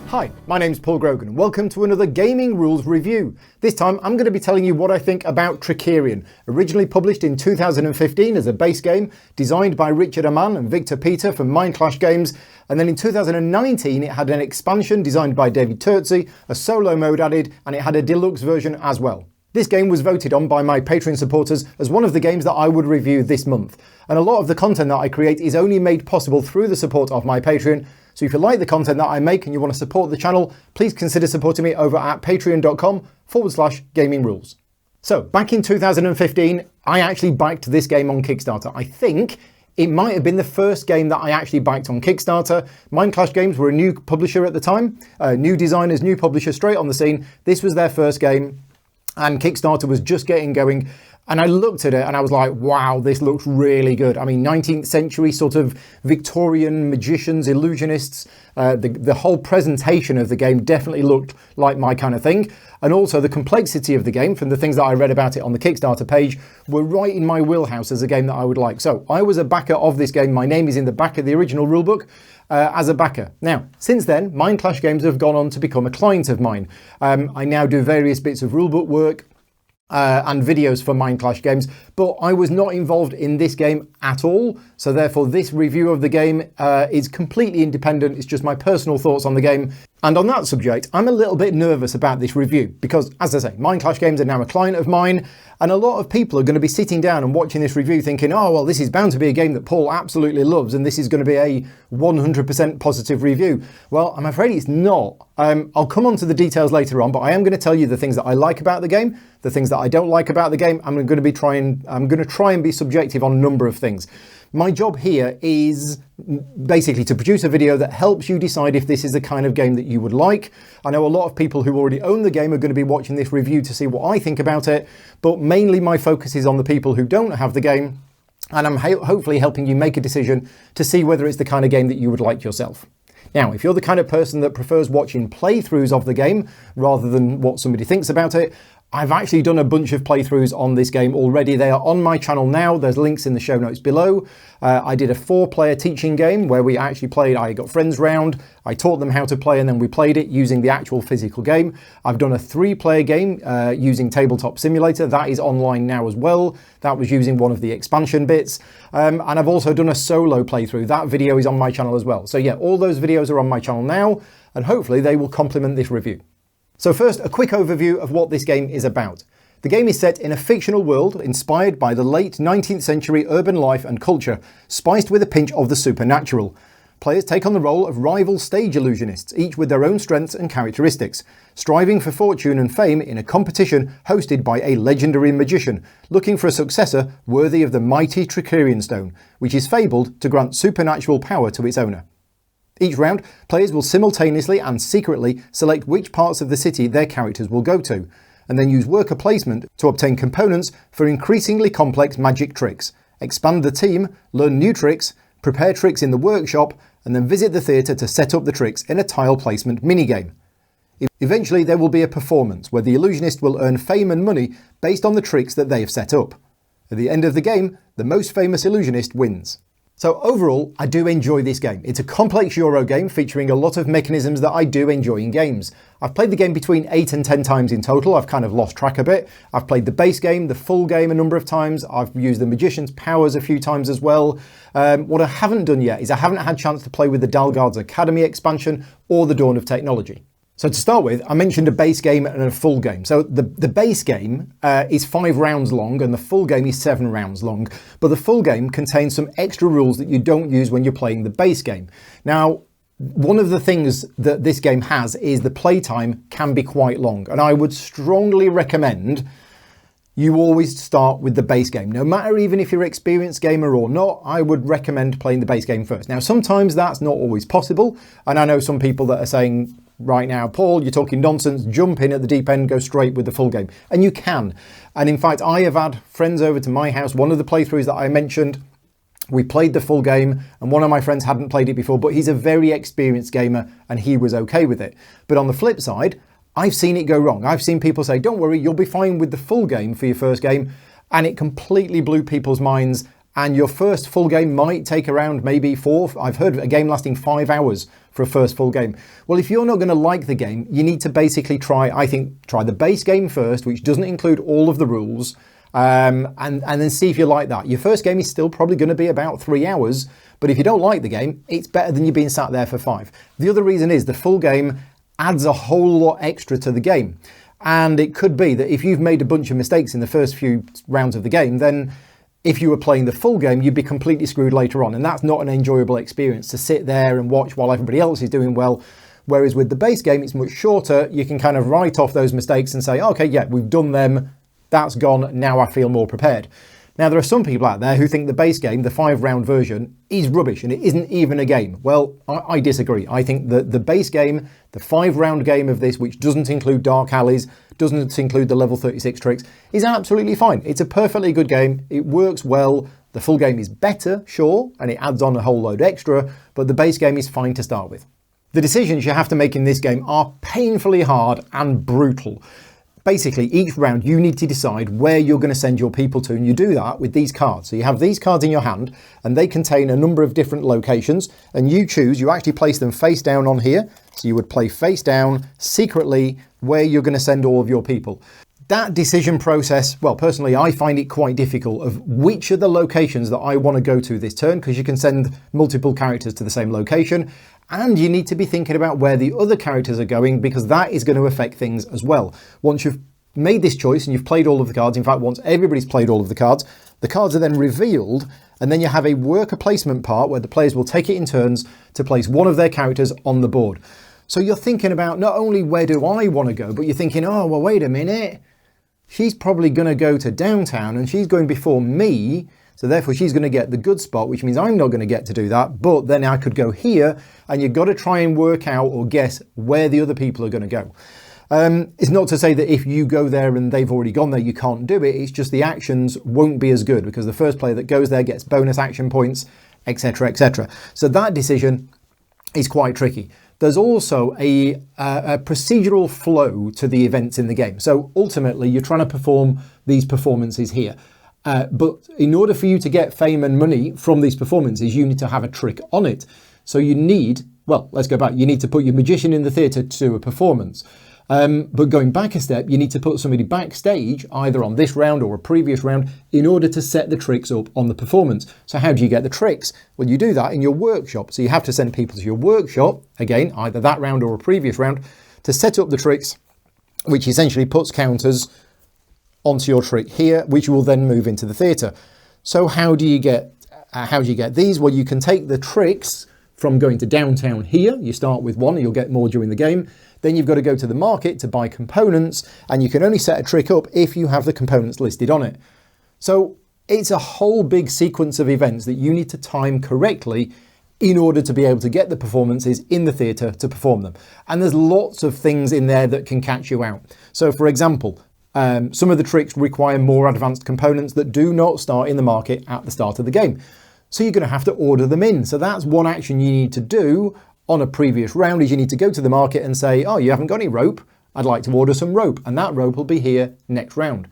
Hi, my name's Paul Grogan and welcome to another Gaming Rules review. This time I'm going to be telling you what I think about Trickerion, originally published in 2015 as a base game, designed by Richard Amann and Victor Peter from Mindclash Games, and then in 2019 it had an expansion designed by David Turczi, a solo mode added, and it had a deluxe version as well. This game was voted on by my Patreon supporters as one of the games that I would review this month, and a lot of the content that I create is only made possible through the support of my Patreon. So if you like the content that I make and you want to support the channel, please consider supporting me over at patreon.com/gamingrules. So back in 2015, I actually backed this game on Kickstarter. I think it might have been the first game that I actually backed on Kickstarter. Mindclash Games were a new publisher at the time, new designers, new publisher straight on the scene. This was their first game and Kickstarter was just getting going. And I looked at it and I was like, wow, this looks really good. I mean, 19th century sort of Victorian magicians, illusionists, the whole presentation of the game definitely looked like my kind of thing. And also the complexity of the game, from the things that I read about it on the Kickstarter page, were right in my wheelhouse as a game that I would like. So I was a backer of this game. My name is in the back of the original rulebook as a backer. Now, since then, Mindclash Games have gone on to become a client of mine. I now do various bits of rulebook work, and videos for Mindclash Games, but I was not involved in this game at all, so therefore this review of the game is completely independent. It's just my personal thoughts on the game. And on that subject, I'm a little bit nervous about this review because, as I say, Mindclash Games are now a client of mine, and a lot of people are going to be sitting down and watching this review thinking, oh, well, this is bound to be a game that Paul absolutely loves, and this is going to be a 100% positive review. Well, I'm afraid it's not. I'll come on to the details later on, but I am going to tell you the things that I like about the game, the things that I don't like about the game. I'm going to try and be subjective on a number of things. My job here is basically to produce a video that helps you decide if this is the kind of game that you would like. I know a lot of people who already own the game are going to be watching this review to see what I think about it, but mainly my focus is on the people who don't have the game, and I'm hopefully helping you make a decision to see whether it's the kind of game that you would like yourself. Now, if you're the kind of person that prefers watching playthroughs of the game rather than what somebody thinks about it, I've actually done a bunch of playthroughs on this game already. They are on my channel now. There's links in the show notes below. I did a 4-player teaching game where we actually played, I got friends round, I taught them how to play, and then we played it using the actual physical game. I've done a 3-player game using Tabletop Simulator. That is online now as well. That was using one of the expansion bits. And I've also done a solo playthrough. That video is on my channel as well. So yeah, all those videos are on my channel now, and hopefully they will complement this review. So first, a quick overview of what this game is about. The game is set in a fictional world inspired by the late 19th century urban life and culture, spiced with a pinch of the supernatural. Players take on the role of rival stage illusionists, each with their own strengths and characteristics, striving for fortune and fame in a competition hosted by a legendary magician, looking for a successor worthy of the mighty Trickerion stone, which is fabled to grant supernatural power to its owner. Each round, players will simultaneously and secretly select which parts of the city their characters will go to, and then use worker placement to obtain components for increasingly complex magic tricks, expand the team, learn new tricks, prepare tricks in the workshop, and then visit the theatre to set up the tricks in a tile placement minigame. Eventually there will be a performance where the illusionist will earn fame and money based on the tricks that they have set up. At the end of the game, the most famous illusionist wins. So overall, I do enjoy this game. It's a complex Euro game featuring a lot of mechanisms that I do enjoy in games. I've played the game between 8 and 10 times in total. I've kind of lost track a bit. I've played the base game, the full game a number of times. I've used the Magician's Powers a few times as well. What I haven't done yet is I haven't had a chance to play with the Dalgard's Academy expansion or the Dawn of Technology. So to start with, I mentioned a base game and a full game. So the base game is 5 rounds long and the full game is 7 rounds long. But the full game contains some extra rules that you don't use when you're playing the base game. Now, one of the things that this game has is the playtime can be quite long. And I would strongly recommend you always start with the base game. No matter even if you're an experienced gamer or not, I would recommend playing the base game first. Now, sometimes that's not always possible. And I know some people that are saying, right now, Paul, you're talking nonsense, jump in at the deep end, go straight with the full game. And you can. And in fact, I have had friends over to my house. One of the playthroughs that I mentioned, we played the full game and one of my friends hadn't played it before, but he's a very experienced gamer and he was okay with it. But on the flip side, I've seen it go wrong. I've seen people say, don't worry, you'll be fine with the full game for your first game. And it completely blew people's minds and your first full game might take around maybe 4. I've heard a game lasting 5 hours for a first full game. Well, if you're not going to like the game, you need to basically try the base game first, which doesn't include all of the rules, and then see if you like that. Your first game is still probably going to be about 3 hours, but if you don't like the game, it's better than you being sat there for 5. The other reason is the full game adds a whole lot extra to the game. And it could be that if you've made a bunch of mistakes in the first few rounds of the game, then if you were playing the full game, you'd be completely screwed later on. And that's not an enjoyable experience to sit there and watch while everybody else is doing well. Whereas with the base game, it's much shorter. You can kind of write off those mistakes and say, okay, yeah, we've done them. That's gone. Now I feel more prepared. Now, there are some people out there who think the base game, the 5-round version, is rubbish and it isn't even a game. Well, I disagree. I think that the base game, the 5-round game of this, which doesn't include Dark Alleys, doesn't include the level 36 tricks, is absolutely fine. It's a perfectly good game. It works well. The full game is better, sure, and it adds on a whole load extra, but the base game is fine to start with. The decisions you have to make in this game are painfully hard and brutal. Basically, each round you need to decide where you're going to send your people to, and you do that with these cards. So you have these cards in your hand, and they contain a number of different locations, and you choose, you actually place them face down on here. So you would play face down secretly where you're going to send all of your people. That decision process, well, personally, I find it quite difficult of which are the locations that I want to go to this turn, because you can send multiple characters to the same location, and you need to be thinking about where the other characters are going, because that is going to affect things as well. Once you've made this choice and you've played all of the cards, in fact, once everybody's played all of the cards are then revealed, and then you have a worker placement part where the players will take it in turns to place one of their characters on the board. So you're thinking about not only where do I want to go, but you're thinking, oh, well, wait a minute. She's probably going to go to downtown and she's going before me. So therefore she's going to get the good spot, which means I'm not going to get to do that. But then I could go here, and you've got to try and work out or guess where the other people are going to go. It's not to say that if you go there and they've already gone there, you can't do it. It's just the actions won't be as good because the first player that goes there gets bonus action points, etc., etc. So that decision is quite tricky. There's also a procedural flow to the events in the game. So ultimately, you're trying to perform these performances here. But in order for you to get fame and money from these performances, you need to have a trick on it. So you need, well, let's go back. You need to put your magician in the theatre to do a performance. But going back a step, you need to put somebody backstage, either on this round or a previous round, in order to set the tricks up on the performance. So how do you get the tricks? Well, you do that in your workshop. So you have to send people to your workshop, again, either that round or a previous round, to set up the tricks, which essentially puts counters onto your trick here, which will then move into the theatre. So how do you get these? Well, you can take the tricks from going to downtown here. You start with one, and you'll get more during the game. Then you've got to go to the market to buy components, and you can only set a trick up if you have the components listed on it. So it's a whole big sequence of events that you need to time correctly in order to be able to get the performances in the theatre to perform them. And there's lots of things in there that can catch you out. So for example, some of the tricks require more advanced components that do not start in the market at the start of the game. So you're going to have to order them in. So that's one action you need to do on a previous round, is you need to go to the market and say, oh, you haven't got any rope. I'd like to order some rope. And that rope will be here next round.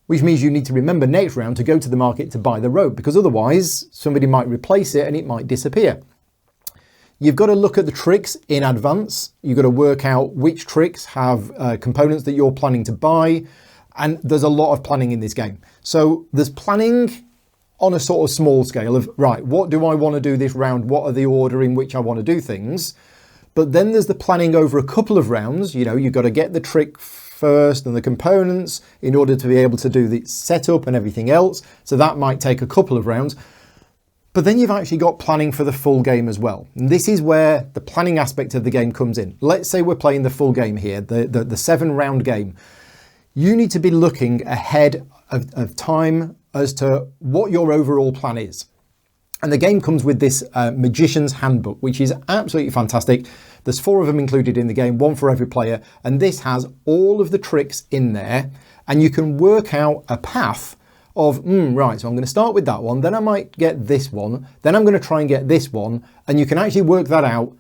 Which means you need to remember next round to go to the market to buy the rope, because otherwise somebody might replace it and it might disappear. You've got to look at the tricks in advance. You've got to work out which tricks have components that you're planning to buy. And there's a lot of planning in this game. So there's planning on a sort of small scale of, right, what do I want to do this round? What are the order in which I want to do things? But then there's the planning over a couple of rounds. You know, you've got to get the trick first and the components in order to be able to do the setup and everything else. So that might take a couple of rounds. But then you've actually got planning for the full game as well. And this is where the planning aspect of the game comes in. Let's say we're playing the full game here, the 7-round game. You need to be looking ahead of time as to what your overall plan is. And the game comes with this Magician's Handbook, which is absolutely fantastic. There's 4 of them included in the game, 1 for every player. And this has all of the tricks in there. And you can work out a path of, right, so I'm going to start with that one. Then I might get this one. Then I'm going to try and get this one. And you can actually work that out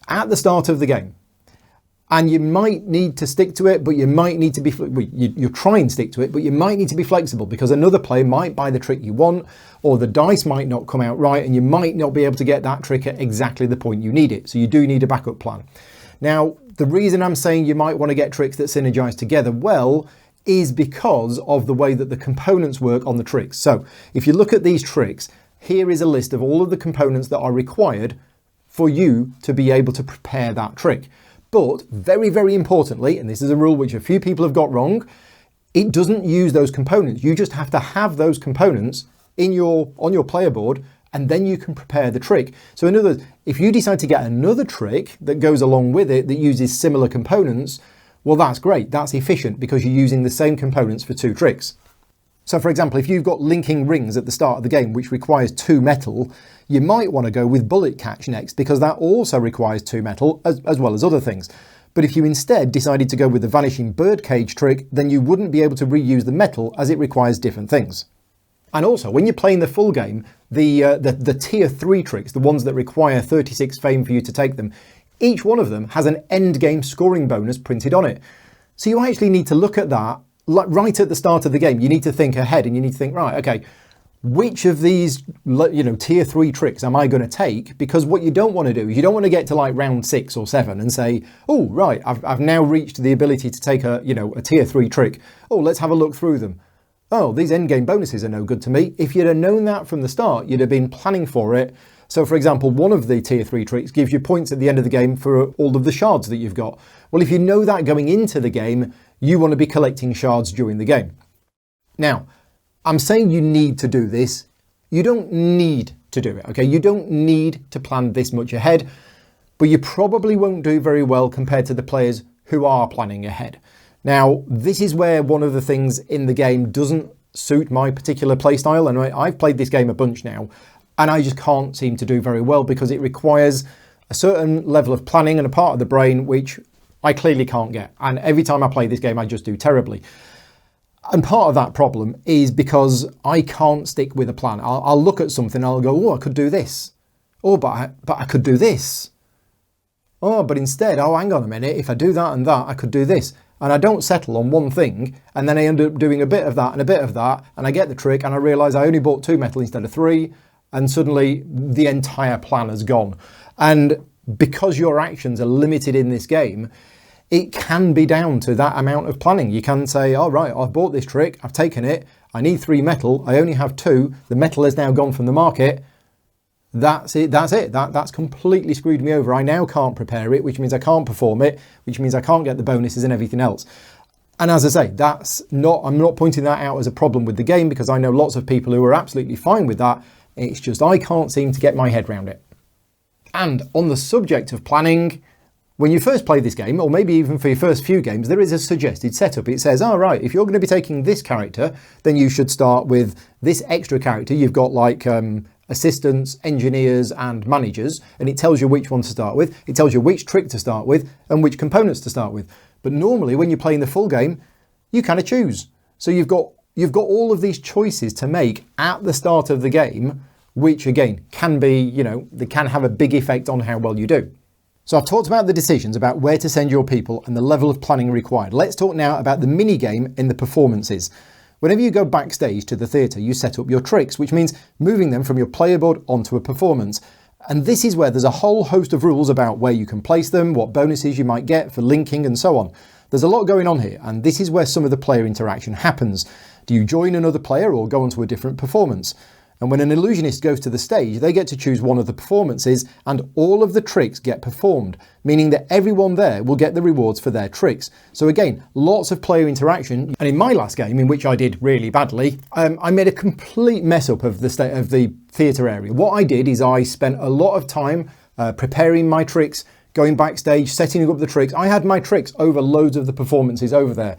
at the start of the game. And you might need to stick to it, but you might need to be, you try and stick to it, but you might need to be flexible because another player might buy the trick you want, or the dice might not come out right, and you might not be able to get that trick at exactly the point you need it. So you do need a backup plan. Now, the reason I'm saying you might want to get tricks that synergize together well is because of the way that the components work on the tricks. So if you look at these tricks, here is a list of all of the components that are required for you to be able to prepare that trick. But very, very importantly, and this is a rule which a few people have got wrong, it doesn't use those components. You just have to have those components on your player board, and then you can prepare the trick. So in other words, if you decide to get another trick that goes along with it that uses similar components, well, that's great. That's efficient because you're using the same components for two tricks. So for example, if you've got linking rings at the start of the game, which requires 2 metal, you might want to go with bullet catch next because that also requires 2 metal as well as other things. But if you instead decided to go with the vanishing birdcage trick, then you wouldn't be able to reuse the metal as it requires different things. And also, when you're playing the full game, the tier 3 tricks, the ones that require 36 fame for you to take them, each one of them has an end game scoring bonus printed on it. So you actually need to look at that right at the start of the game. You need to think ahead and you need to think, right, okay, which of these, tier 3 tricks am I going to take? Because what you don't want to do is you don't want to get to like round 6 or 7 and say, oh, right, I've now reached the ability to take a tier 3 trick. Oh, let's have a look through them. Oh, these endgame bonuses are no good to me. If you'd have known that from the start, you'd have been planning for it. So for example, one of the tier 3 tricks gives you points at the end of the game for all of the shards that you've got. Well, if you know that going into the game, you want to be collecting shards during the game. Now, I'm saying you need to do this. You don't need to do it, okay? You don't need to plan this much ahead, but you probably won't do very well compared to the players who are planning ahead. Now, this is where one of the things in the game doesn't suit my particular playstyle, and I've played this game a bunch now, and I just can't seem to do very well because it requires a certain level of planning and a part of the brain which I clearly can't get. And every time I play this game, I just do terribly. And part of that problem is because I can't stick with a plan. I'll look at something and I'll go, oh, I could do this. Oh, but I could do this. Oh, but instead, oh, hang on a minute. If I do that and that, I could do this. And I don't settle on one thing. And then I end up doing a bit of that and a bit of that. And I get the trick and I realize I only bought 2 metal instead of 3. And suddenly the entire plan has gone. And because your actions are limited in this game, it can be down to that amount of planning. You can say, all right, I've bought this trick, I've taken it, I need 3 metal, I only have 2, the metal has now gone from the market. That's it. That's completely screwed me over. I now can't prepare it, which means I can't perform it, which means I can't get the bonuses and everything else. And as I say, I'm not pointing that out as a problem with the game because I know lots of people who are absolutely fine with that. It's just I can't seem to get my head around it. And on the subject of planning, when you first play this game, or maybe even for your first few games, there is a suggested setup. It says, all right, if you're going to be taking this character, then you should start with this extra character. You've got like assistants, engineers, and managers, and it tells you which one to start with. It tells you which trick to start with and which components to start with. But normally when you're playing the full game, you kind of choose. So you've got all of these choices to make at the start of the game, which again can be, they can have a big effect on how well you do. So I've talked about the decisions about where to send your people and the level of planning required. Let's talk now about the mini game in the performances. Whenever you go backstage to the theatre, you set up your tricks, which means moving them from your player board onto a performance. And this is where there's a whole host of rules about where you can place them, what bonuses you might get for linking and so on. There's a lot going on here, and this is where some of the player interaction happens. Do you join another player or go onto a different performance? And when an illusionist goes to the stage, they get to choose one of the performances and all of the tricks get performed, meaning that everyone there will get the rewards for their tricks. So again, lots of player interaction. And in my last game, in which I did really badly, I made a complete mess up of the theatre area. What I did is I spent a lot of time preparing my tricks, going backstage, setting up the tricks. I had my tricks over loads of the performances over there,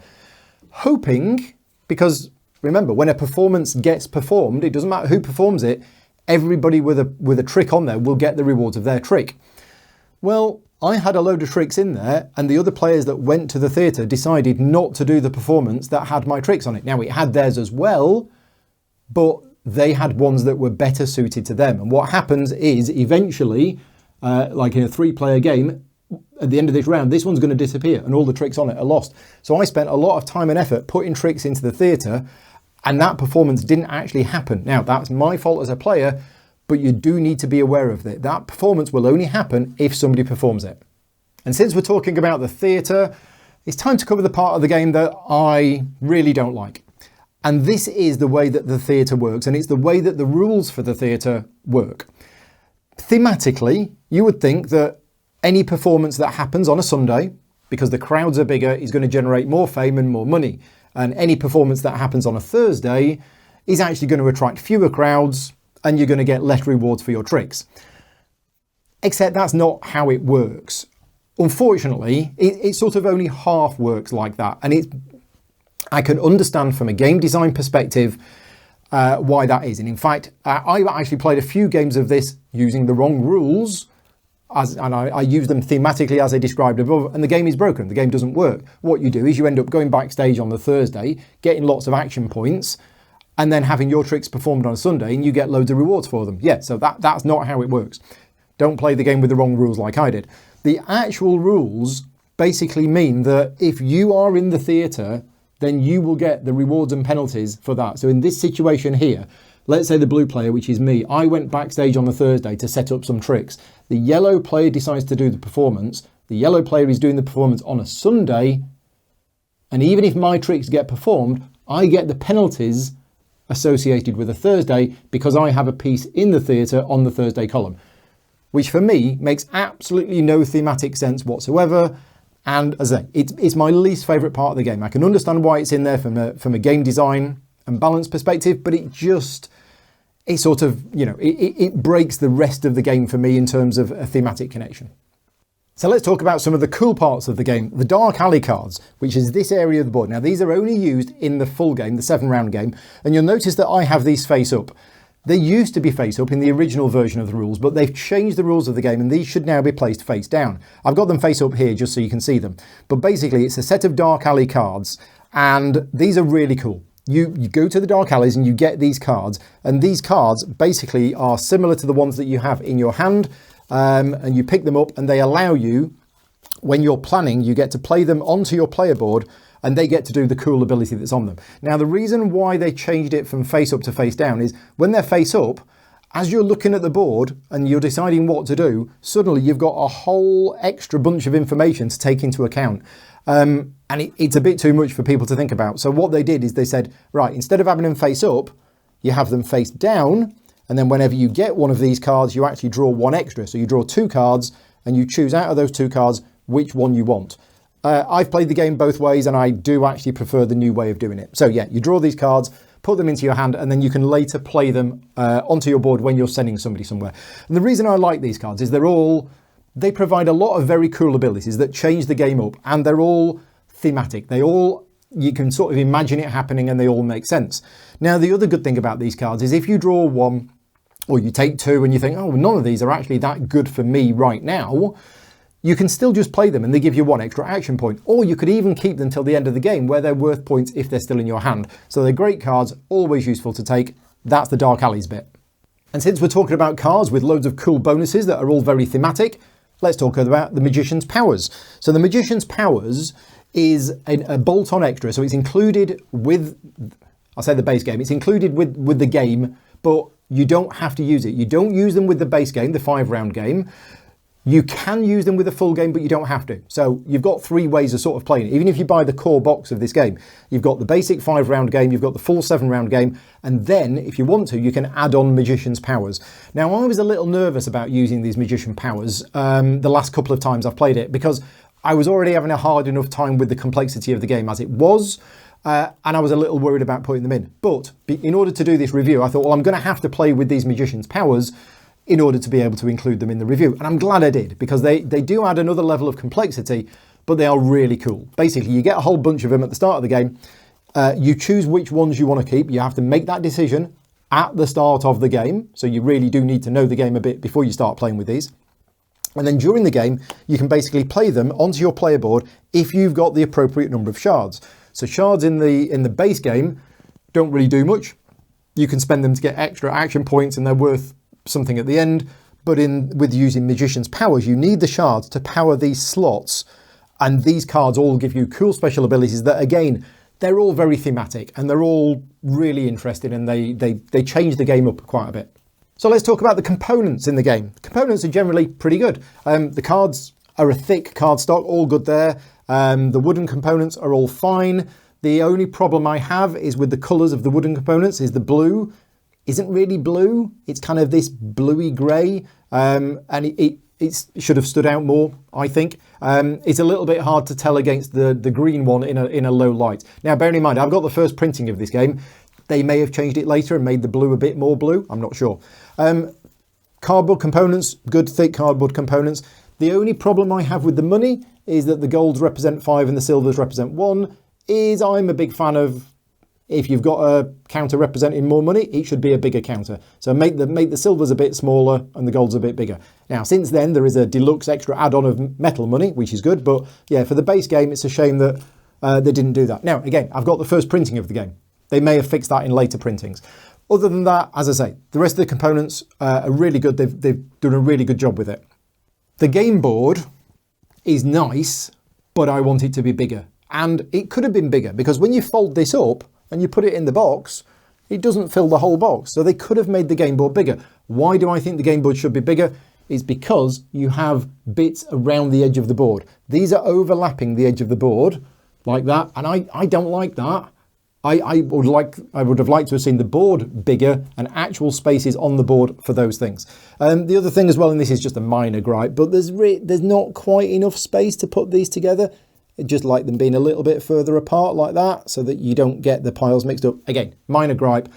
hoping, because remember, when a performance gets performed, it doesn't matter who performs it, everybody with a trick on there will get the rewards of their trick. Well, I had a load of tricks in there, and the other players that went to the theatre decided not to do the performance that had my tricks on it. Now, it had theirs as well, but they had ones that were better suited to them. And what happens is, eventually, like in a 3-player game, at the end of this round, this one's going to disappear and all the tricks on it are lost. So I spent a lot of time and effort putting tricks into the theatre, and that performance didn't actually happen. Now, that's my fault as a player, but you do need to be aware of it. That performance will only happen if somebody performs it. And since we're talking about the theatre, it's time to cover the part of the game that I really don't like. And this is the way that the theatre works, and it's the way that the rules for the theatre work. Thematically, you would think that any performance that happens on a Sunday, because the crowds are bigger, is going to generate more fame and more money. And any performance that happens on a Thursday is actually going to attract fewer crowds, and you're going to get less rewards for your tricks. Except that's not how it works. Unfortunately, it sort of only half works like that. And I can understand from a game design perspective why that is. And in fact, I actually played a few games of this using the wrong rules, and I use them thematically as I described above, and the game is broken. The game doesn't work. What you do is you end up going backstage on the Thursday, getting lots of action points, and then having your tricks performed on a Sunday, and you get loads of rewards for them. Yeah, so that's not how it works. Don't play the game with the wrong rules like I did. The actual rules basically mean that if you are in the theatre, then you will get the rewards and penalties for that. So in this situation here, let's say the blue player, which is me, I went backstage on the Thursday to set up some tricks. The yellow player decides to do the performance. The yellow player is doing the performance on a Sunday. And even if my tricks get performed, I get the penalties associated with a Thursday because I have a piece in the theatre on the Thursday column, which for me makes absolutely no thematic sense whatsoever. And as I say, it's my least favourite part of the game. I can understand why it's in there from a game design and balance perspective, but it sort of, it breaks the rest of the game for me in terms of a thematic connection. So let's talk about some of the cool parts of the game. The Dark Alley cards, which is this area of the board. Now, these are only used in the full game, the 7-round game, and you'll notice that I have these face up. They used to be face up in the original version of the rules, but they've changed the rules of the game, and these should now be placed face down. I've got them face up here just so you can see them. But basically, it's a set of Dark Alley cards, and these are really cool. You go to the Dark Alleys and you get these cards, and these cards basically are similar to the ones that you have in your hand, and you pick them up, and they allow you, when you're planning, you get to play them onto your player board, and they get to do the cool ability that's on them. Now, the reason why they changed it from face up to face down is when they're face up, as you're looking at the board and you're deciding what to do, suddenly you've got a whole extra bunch of information to take into account. And it's a bit too much for people to think about. So what they did is they said, right, instead of having them face up, you have them face down. And then whenever you get one of these cards, you actually draw one extra. So you draw 2 cards and you choose out of those 2 cards which one you want. I've played the game both ways, and I do actually prefer the new way of doing it. So yeah, you draw these cards, put them into your hand, and then you can later play them onto your board when you're sending somebody somewhere. And the reason I like these cards is they provide a lot of very cool abilities that change the game up, and they're all thematic. You can sort of imagine it happening, and they all make sense. Now, the other good thing about these cards is if you draw 1 or you take 2 and you think, oh, none of these are actually that good for me right now, you can still just play them and they give you 1 extra action point. Or you could even keep them till the end of the game where they're worth points if they're still in your hand. So they're great cards, always useful to take. That's the Dark Alleys bit. And since we're talking about cards with loads of cool bonuses that are all very thematic, let's talk about the Magician's Powers. So the Magician's Powers is a bolt-on extra. So it's included with, I'll say the base game, it's included with the game, but you don't have to use it. You don't use them with the base game, the 5-round game. You can use them with a full game, but you don't have to. So you've got 3 ways of sort of playing it. Even if you buy the core box of this game, you've got the basic 5-round game, you've got the full 7-round game, and then if you want to, you can add on Magician's Powers. Now, I was a little nervous about using these Magician Powers the last couple of times I've played it, because I was already having a hard enough time with the complexity of the game as it was, and I was a little worried about putting them in. But in order to do this review, I thought, well, I'm going to have to play with these Magician's Powers in order to be able to include them in the review. And I'm glad I did, because they do add another level of complexity, but they are really cool. Basically, you get a whole bunch of them at the start of the game. You choose which ones you want to keep. You have to make that decision at the start of the game. So you really do need to know the game a bit before you start playing with these. And then during the game, you can basically play them onto your player board if you've got the appropriate number of shards. So shards in the base game don't really do much. You can spend them to get extra action points and they're worth something at the end, but with using Magician's powers, you need the shards to power these slots, and these cards all give you cool special abilities that, again, they're all very thematic and they're all really interesting, and they change the game up quite a bit. So let's talk about the components in the game. The components are generally pretty good. The cards are a thick card stock, all good there. The wooden components are all fine. The only problem I have is with the colours of the wooden components is the blue isn't really blue. It's kind of this bluey grey, and it should have stood out more, I think. It's a little bit hard to tell against the green one in a low light. Now, bearing in mind, I've got the first printing of this game. They may have changed it later and made the blue a bit more blue. I'm not sure. Cardboard components, good thick cardboard components. The only problem I have with the money is that the golds represent 5 and the silvers represent 1. I'm a big fan of, if you've got a counter representing more money, it should be a bigger counter. So make the silvers a bit smaller and the golds a bit bigger. Now, since then, there is a deluxe extra add-on of metal money, which is good. But yeah, for the base game, it's a shame that they didn't do that. Now, again, I've got the first printing of the game. They may have fixed that in later printings. Other than that, as I say, the rest of the components are really good. They've done a really good job with it. The game board is nice, but I want it to be bigger. And it could have been bigger, because when you fold this up and you put it in the box, it doesn't fill the whole box. So they could have made the game board bigger. Why do I think the game board should be bigger? It's because you have bits around the edge of the board. These are overlapping the edge of the board like that, and I don't like that. I would have liked to have seen the board bigger and actual spaces on the board for those things. The other thing as well, and this is just a minor gripe, but there's not quite enough space to put these together. I'd just like them being a little bit further apart like that, so that you don't get the piles mixed up. Again, minor gripe.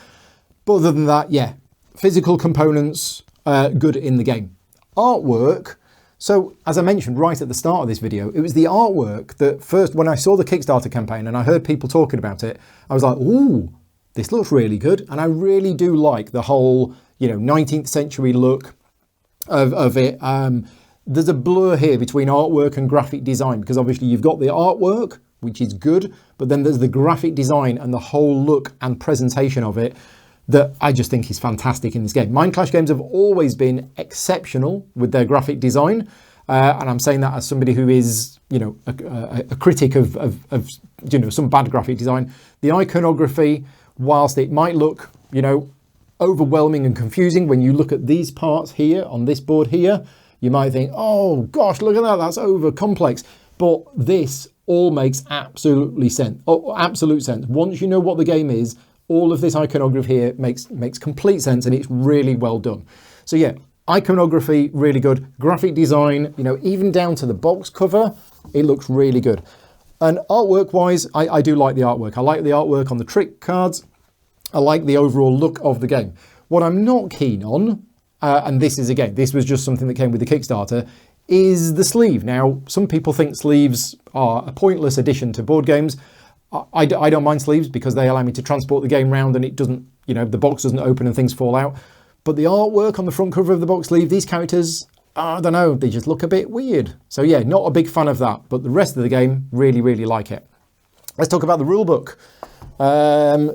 But other than that, yeah, physical components, good in the game. Artwork. So, as I mentioned right at the start of this video, it was the artwork that first, when I saw the Kickstarter campaign and I heard people talking about it, I was like, ooh, this looks really good. And I really do like the whole, 19th century look of it. There's a blur here between artwork and graphic design, because obviously you've got the artwork, which is good, but then there's the graphic design and the whole look and presentation of it that I just think is fantastic in this game. Mindclash Games have always been exceptional with their graphic design, and I'm saying that as somebody who is, a critic of some bad graphic design. The iconography, whilst it might look, overwhelming and confusing when you look at these parts here on this board here, you might think, oh gosh, look at that, that's over complex. But this all makes absolute sense. Once you know what the game is, all of this iconography here makes complete sense, and it's really well done. So yeah, iconography, really good. Graphic design, even down to the box cover, it looks really good. And artwork-wise, I do like the artwork. I like the artwork on the trick cards. I like the overall look of the game. What I'm not keen on, and this was just something that came with the Kickstarter, is the sleeve. Now, some people think sleeves are a pointless addition to board games. I don't mind sleeves because they allow me to transport the game round, and it doesn't, the box doesn't open and things fall out. But the artwork on the front cover of the box sleeve, these characters, I don't know, they just look a bit weird. So yeah, not a big fan of that, but the rest of the game, really, really like it. Let's talk about the rulebook.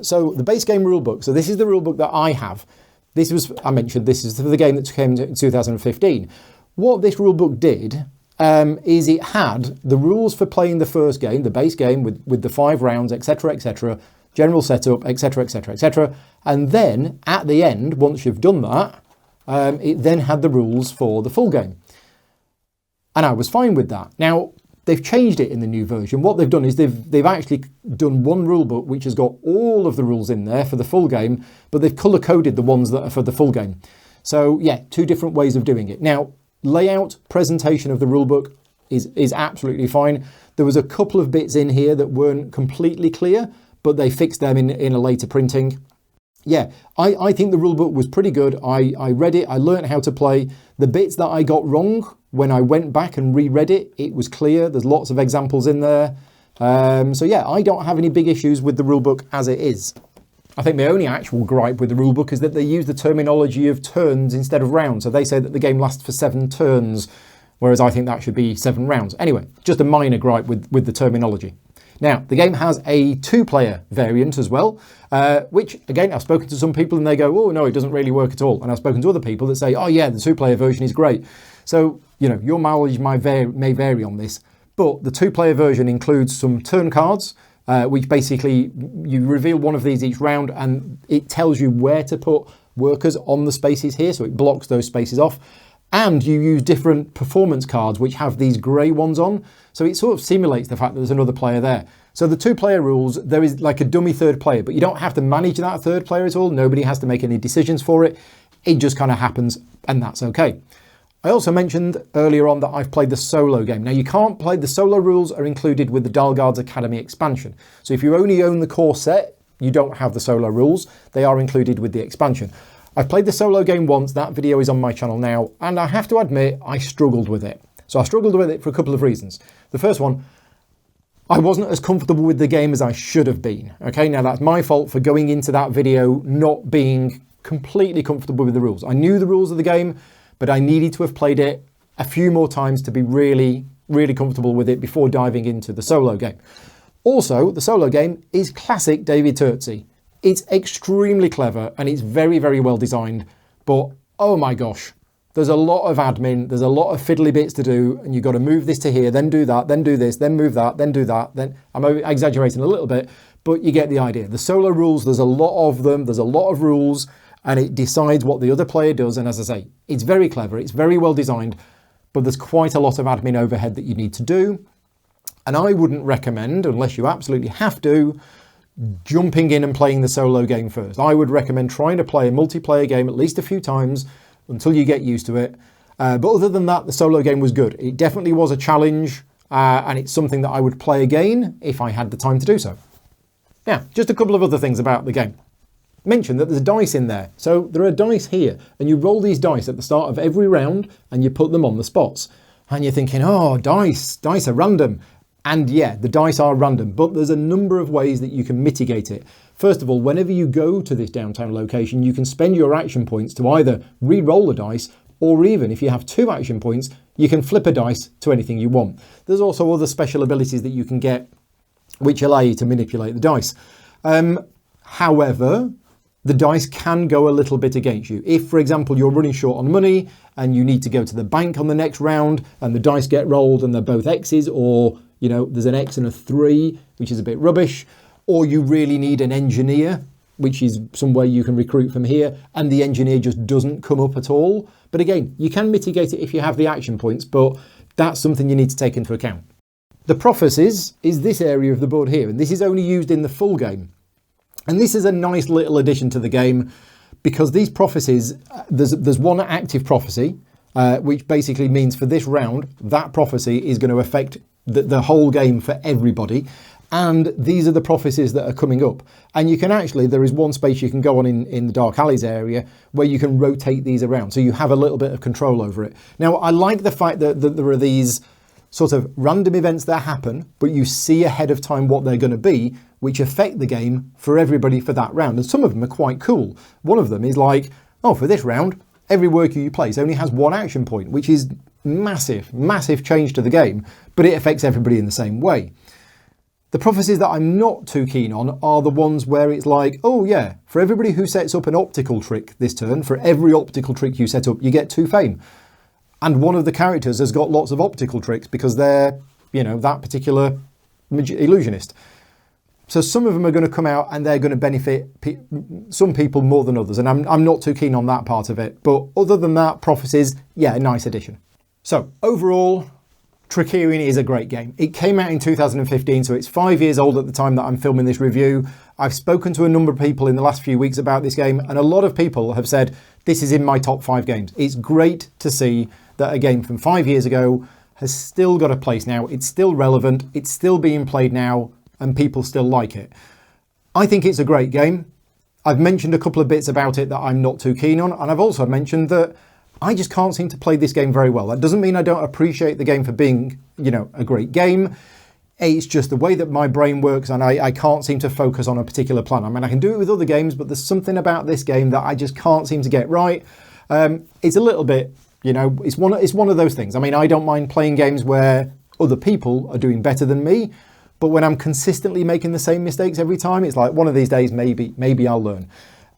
So the base game rulebook. So this is the rulebook that I have. This is for the game that came in 2015. What this rulebook did is it had the rules for playing the first game, the base game with the 5 rounds, etc., general setup, etc. And then at the end, once you've done that, it then had the rules for the full game. And I was fine with that. Now, they've changed it in the new version. What they've done is they've actually done one rulebook which has got all of the rules in there for the full game, but they've color-coded the ones that are for the full game. So yeah, 2 different ways of doing it. Now, layout, presentation of the rulebook is absolutely fine. There was a couple of bits in here that weren't completely clear, but they fixed them in a later printing. Yeah, I think the rulebook was pretty good. I read it, I learned how to play. The bits that I got wrong, when I went back and reread it, it was clear. There's lots of examples in there. So yeah, I don't have any big issues with the rulebook as it is. I think the only actual gripe with the rulebook is that they use the terminology of turns instead of rounds. So they say that the game lasts for 7 turns, whereas I think that should be 7 rounds. Anyway, just a minor gripe with the terminology. Now, the game has a 2-player variant as well, which, again, I've spoken to some people and they go, oh, no, it doesn't really work at all. And I've spoken to other people that say, oh, yeah, the 2-player version is great. So, you know, your mileage may vary on this, but the 2-player version includes some turn cards, which basically you reveal one of these each round and it tells you where to put workers on the spaces here, so it blocks those spaces off. And you use different performance cards which have these grey ones on, so it sort of simulates the fact that there's another player there. So the 2-player rules, there is like a dummy third player, but you don't have to manage that third player at all. Nobody has to make any decisions for it. It just kind of happens, and that's okay. I also mentioned earlier on that I've played the solo game. Now, you can't play, the solo rules are included with the Dalgard's Academy expansion. So if you only own the core set, you don't have the solo rules. They are included with the expansion. I've played the solo game once, that video is on my channel now, and I have to admit, I struggled with it. So I struggled with it for a couple of reasons. The first one, I wasn't as comfortable with the game as I should have been. Okay, now that's my fault for going into that video not being completely comfortable with the rules. I knew the rules of the game, but I needed to have played it a few more times to be really, really comfortable with it before diving into the solo game. Also, the solo game is classic David Turczi. It's extremely clever and it's very, very well designed, but oh my gosh, there's a lot of admin, there's a lot of fiddly bits to do, and you've got to move this to here, then do that, then do this, then move that, then do that, then I'm exaggerating a little bit, but you get the idea. The solo rules, there's a lot of them, there's a lot of rules, and it decides what the other player does, and as I say, it's very clever, it's very well designed, but there's quite a lot of admin overhead that you need to do, and I wouldn't recommend, unless you absolutely have to, jumping in and playing the solo game first. I would recommend trying to play a multiplayer game at least a few times until you get used to it. But other than that, the solo game was good. It definitely was a challenge, and it's something that I would play again if I had the time to do so. Now, just a couple of other things about the game. Mention that there's dice in there. So there are dice here, and you roll these dice at the start of every round, and you put them on the spots. And you're thinking, oh, dice are random. And yeah, the dice are random, but there's a number of ways that you can mitigate it. First of all, whenever you go to this downtown location, you can spend your action points to either re-roll the dice, or even if you have 2 action points, you can flip a dice to anything you want. There's also other special abilities that you can get which allow you to manipulate the dice. However, the dice can go a little bit against you. If, for example, you're running short on money and you need to go to the bank on the next round and the dice get rolled and they're both X's, or you know, there's an X and a 3, which is a bit rubbish, or you really need an engineer, which is somewhere you can recruit from here, and the engineer just doesn't come up at all. But again, you can mitigate it if you have the action points, but that's something you need to take into account. The prophecies is this area of the board here, and this is only used in the full game. And this is a nice little addition to the game, because these prophecies, there's one active prophecy, which basically means for this round, that prophecy is going to affect the whole game for everybody, and these are the prophecies that are coming up. And you can actually, there is one space you can go on in the Dark Alleys area where you can rotate these around, so you have a little bit of control over it. Now, I like the fact that there are these sort of random events that happen, but you see ahead of time what they're going to be, which affect the game for everybody for that round. And some of them are quite cool. One of them is like, oh, for this round, every worker you place only has 1 action point, which is massive change to the game, but it affects everybody in the same way. The prophecies that I'm not too keen on are the ones where it's like, oh yeah, for everybody who sets up an optical trick this turn, for every optical trick you set up, you get 2 fame. And one of the characters has got lots of optical tricks because they're, you know, that particular illusionist. So some of them are going to come out and they're going to benefit some people more than others. And I'm not too keen on that part of it. But other than that, prophecies, yeah, a nice addition. So overall, Trickerion is a great game. It came out in 2015, so it's 5 years old at the time that I'm filming this review. I've spoken to a number of people in the last few weeks about this game, and a lot of people have said, this is in my top 5 games. It's great to see that a game from 5 years ago has still got a place now. It's still relevant. It's still being played now, and people still like it. I think it's a great game. I've mentioned a couple of bits about it that I'm not too keen on, and I've also mentioned that I just can't seem to play this game very well. That doesn't mean I don't appreciate the game for being, you know, a great game. It's just the way that my brain works, and I can't seem to focus on a particular plan. I mean, I can do it with other games, but there's something about this game that I just can't seem to get right. It's a little bit, you know, it's one of those things. I mean, I don't mind playing games where other people are doing better than me, but when I'm consistently making the same mistakes every time, it's like one of these days, maybe I'll learn.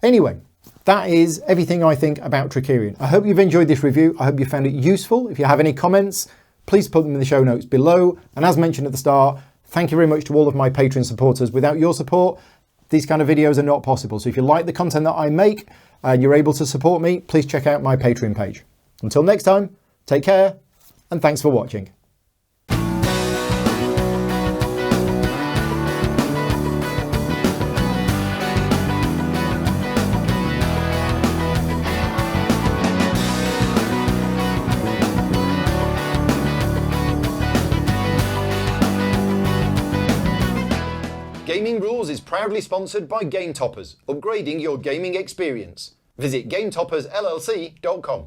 Anyway, that is everything I think about Trickerion. I hope you've enjoyed this review. I hope you found it useful. If you have any comments, please put them in the show notes below. And as mentioned at the start, thank you very much to all of my Patreon supporters. Without your support, these kind of videos are not possible. So if you like the content that I make and you're able to support me, please check out my Patreon page. Until next time, take care and thanks for watching. Gaming Rules is proudly sponsored by Game Toppers, upgrading your gaming experience. Visit GameToppersLLC.com.